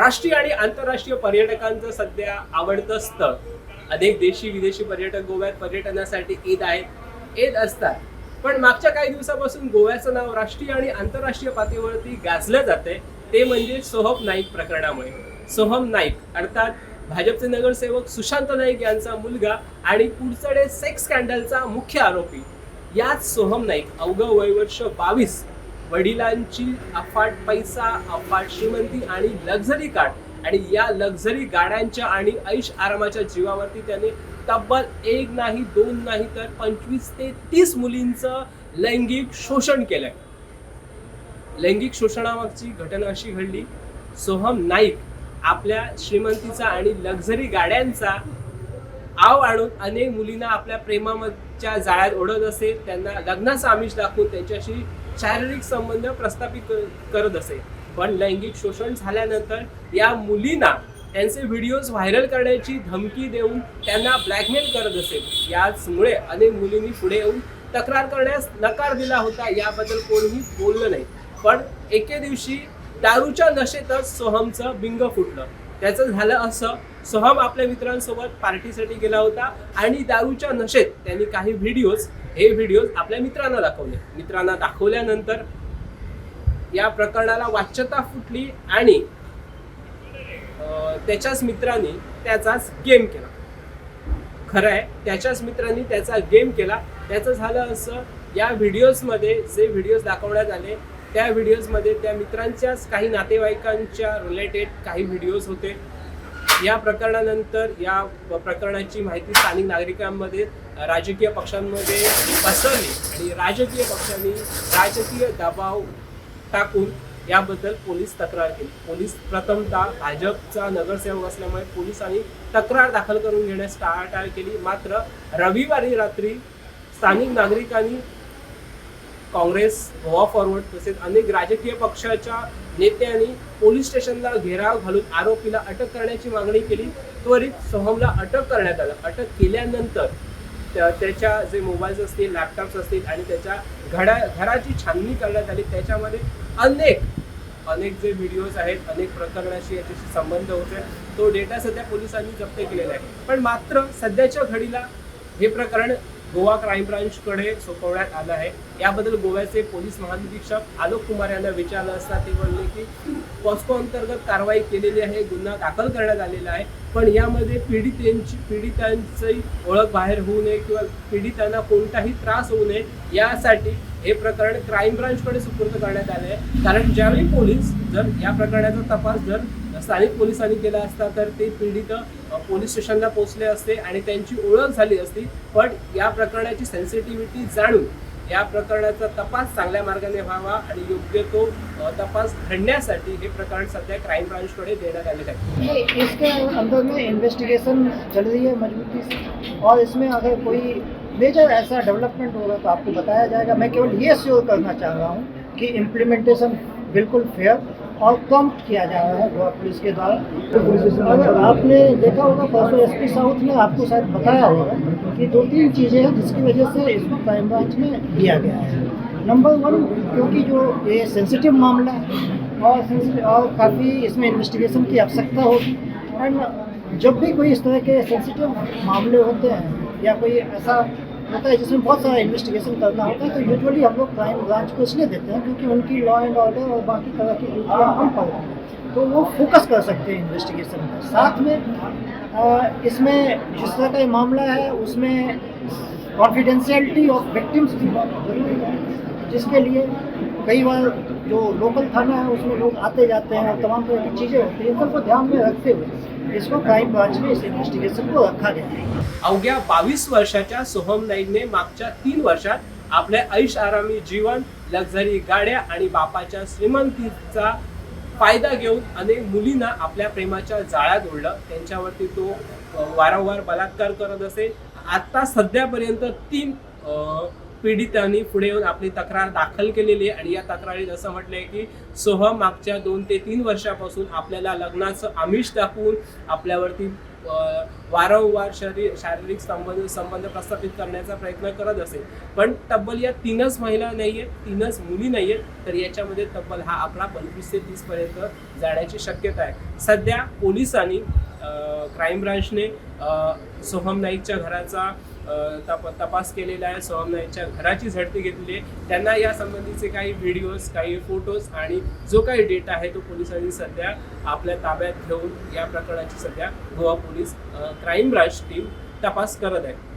राष्ट्रीय आणि आंतरराष्ट्रीय पर्यटकांचं सध्या आवडतं स्थळ. अनेक देशी विदेशी पर्यटक गोव्यात पर्यटनासाठी येत असतात. पण मागच्या काही दिवसापासून गोव्याचं नाव राष्ट्रीय आणि आंतरराष्ट्रीय पातळीवरती गाजलं जाते ते म्हणजे सोहम नाईक प्रकरणामुळे. सोहम नाईक अर्थात भाजपचे नगरसेवक सुशांत नाईक यांचा मुलगा आणि कुडचडे सेक्स स्कॅन्डलचा मुख्य आरोपी. याच सोहम नाईक अवघं वयवर्ष 22, वडिलांची अफाट पैसा, अफाट श्रीमंती आणि लक्झरी कार, आणि या लक्झरी गाड्यांच्या आणि ऐश आरामाच्या जीवावरती त्याने तब्बल 1 नाही 2 नाही तर 25 ते 30 मुलींचं लैंगिक शोषण केलंय. लैंगिक शोषणामागची घटना अशी घडली, सोहम नाईक आपल्या श्रीमंतीचा आणि लक्झरी गाड्यांचा आव आणून अनेक मुलींना आपल्या प्रेमाच्या जाळ्यात ओढत असे. त्यांना लग्नाचं आमिष दाखवून त्यांच्याशी शारीरिक संबंध प्रस्थापित करत असे. पण लैंगिक शोषण झाल्यानंतर या मुलींना त्यांचे व्हिडिओज व्हायरल करण्याची धमकी देऊन त्यांना ब्लॅकमेल करत असे. याचमुळे अनेक मुलींनी पुढे येऊन तक्रार करण्यास नकार दिला होता. याबद्दल कोणीही बोललं नाही. पण एके दिवशी दारूच्या नशेतच सोहमचं बिंग फुटलं. त्याचं झालं असं, सोहम आपल्या मित्रांसोबत पार्टीसाठी गेला होता आणि दारूच्या नशेत त्यांनी काही व्हिडिओज आपल्या मित्रांना दाखवले. मित्रांना दाखवल्यानंतर या प्रकरणाला वाच्यता फुटली आणि त्याच्याच मित्रांनी त्याचाच गेम केला. खरं आहे, त्याच्याच मित्रांनी त्याचा गेम केला. त्याचं झालं असं, या व्हिडिओजमध्ये जे व्हिडिओज दाखवण्यात आले त्या व्हिडिओजमध्ये त्या मित्रांच्याच काही नातेवाईकांच्या रिलेटेड काही व्हिडिओज होते. या प्रकरणानंतर या प्रकरणाची माहिती स्थानिक नागरिकांमध्ये, राजकीय पक्षांमध्ये पसरली आणि राजकीय पक्षांनी राजकीय दबाव टाकून याबद्दल पोलीस तक्रार केली. पोलीस प्रथमतः भाजपचा नगरसेवक असल्यामुळे पोलिसांनी तक्रार दाखल करून घेण्यास टाळाटाळ केली. मात्र रविवारी रात्री स्थानिक नागरिकांनी काँग्रेस, गोवा फॉरवर्ड तसेच अनेक राजकीय पक्षाच्या नेत्यांनी पोलीस स्टेशनला घेराव घालून आरोपीला अटक करण्याची मागणी केली. त्वरित सोहमला अटक करण्यात आलं. अटक केल्यानंतर त्याच्या जे मोबाईल्स असतील, लॅपटॉप्स असतील आणि त्याच्या घराची छाननी करण्यात आली. त्याच्यामध्ये अनेक जे व्हिडिओज आहेत, अनेक प्रकरणाशी याच्याशी संबंध होते, तो डेटा सध्या पोलिसांनी जप्त केलेला आहे. पण मात्र सध्याच्या घडीला हे प्रकरण गोवा क्राईम ब्रांचकडे सोपवण्यात आलं आहे. याबद्दल गोव्याचे पोलीस महानिरीक्षक आलोक कुमार यांना विचारलं असता ते बोलले की पॉस्को अंतर्गत कारवाई केलेली आहे, गुन्हा दाखल करण्यात आलेला आहे. पण यामध्ये पीडितांची ओळख बाहेर होऊ नये किंवा पीडितांना कोणताही त्रास होऊ नये यासाठी हे प्रकरण क्राईम ब्रांचकडे सुपूर्द करण्यात आले आहे. कारण ज्यावेळी पोलीस जर या प्रकरणाचा तपास जर स्थानिक पोलिसांनी केला असता तर ते पीडित पोलीस स्टेशनला पोहोचले असते आणि त्यांची ओळख झाली असती. पण या प्रकरणाची सेन्सिटिव्हिटी जाणून या प्रकरणाचा तपास चांगल्या मार्गाने व्हावा आणि योग्य तो तपास घडण्यासाठी हे प्रकरण सध्या क्राईम ब्रांचकडे देण्यात आले आहे. इसके अंदर में इन्वेस्टिगेशन चल रही है मजबूती से, और इसमें अगर कोई मेजर ऐसा डेवलपमेंट होगा तो आपको बताया जाएगा. मैं केवल ये श्योर करना चाह रहा हूँ कि इम्प्लीमेंटेशन बिल्कुल फेयर और कम किया जा रहा है गोवा पुलिस के द्वारा. अगर आपने देखा होगा, परसों एसपी साउथ ने आपको शायद बताया होगा कि 2-3 चीज़ें हैं जिसकी वजह से इसको क्राइम ब्रांच में दिया गया है. नंबर 1, क्योंकि जो ये सेंसिटिव मामला है और काफ़ी इसमें इन्वेस्टिगेशन की आवश्यकता होगी. एंड जब भी कोई इस तरह के सेंसिटिव मामले होते हैं या कोई ऐसा होता है जिसमें बहुत सारा इन्वेस्टिगेशन करना होता है, तो यूजुअली हम लोग क्राइम ब्रांच को इसलिए देते हैं क्योंकि उनकी लॉ एंड ऑर्डर और बाकी तरह की ड्यूटियाँ हम पर हैं, तो वो फोकस कर सकते हैं इन्वेस्टिगेशन में. साथ में इसमें जिस तरह का ये मामला है उसमें कॉन्फिडेंशियलिटी ऑफ विक्टिम्स भी बहुत जरूरी है, जिसके लिए कई बार जो लोकल थाना है उसमें लोग आते जाते हैं और तमाम तरह की चीज़ें होती हैं. इन सबको ध्यान में रखते हुए इसको क्राइम ब्रांच में इस इन्वेस्टिगेशन को रखा गया है. अवघ्या 22 वर्षाच्या सोहम नाईकने मागच्या 3 वर्षात आपल्या ऐश आरामी जीवन, लक्झरी गाड्या आणि बापाच्या श्रीमंतीचा फायदा घेऊन अनेक मुलींना आपल्या प्रेमाच्या जाळ्यात ओढलं. त्यांच्यावरती तो वारंवार बलात्कार करत असे. आता सध्यापर्यंत 3 पीडितांनी पुढे येऊन आपली तक्रार दाखल केलेली आहे आणि या तक्रारीत असं म्हटलंय की सोहम मागच्या 2 ते 3 वर्षापासून आपल्याला लग्नाचं आमिष दाखवून आपल्यावरती वारंवार शारीरिक संबंध प्रस्थापित करण्याचा प्रयत्न करत असेल. पण तब्बल या 3च महिला नाहीयेत, 3च मुली नाहीयेत, तर याच्यामध्ये तब्बल हा आकडा 25 ते 30 पर्यंत जाण्याची शक्यता आहे. सध्या पोलिसांनी क्राईम ब्रांचने सोहम नाईकच्या घराचा तपास केलेला आहे. सोहम नाईकच्या घराची झडती घेतली आहे. त्यांना या संबंधीचे काही व्हिडिओज, काही फोटोज आणि जो काही डेटा आहे तो पोलिसांनी सध्या आपल्या ताब्यात घेऊन या प्रकरणाची सध्या Goa police crime branch team तपास करत आहे.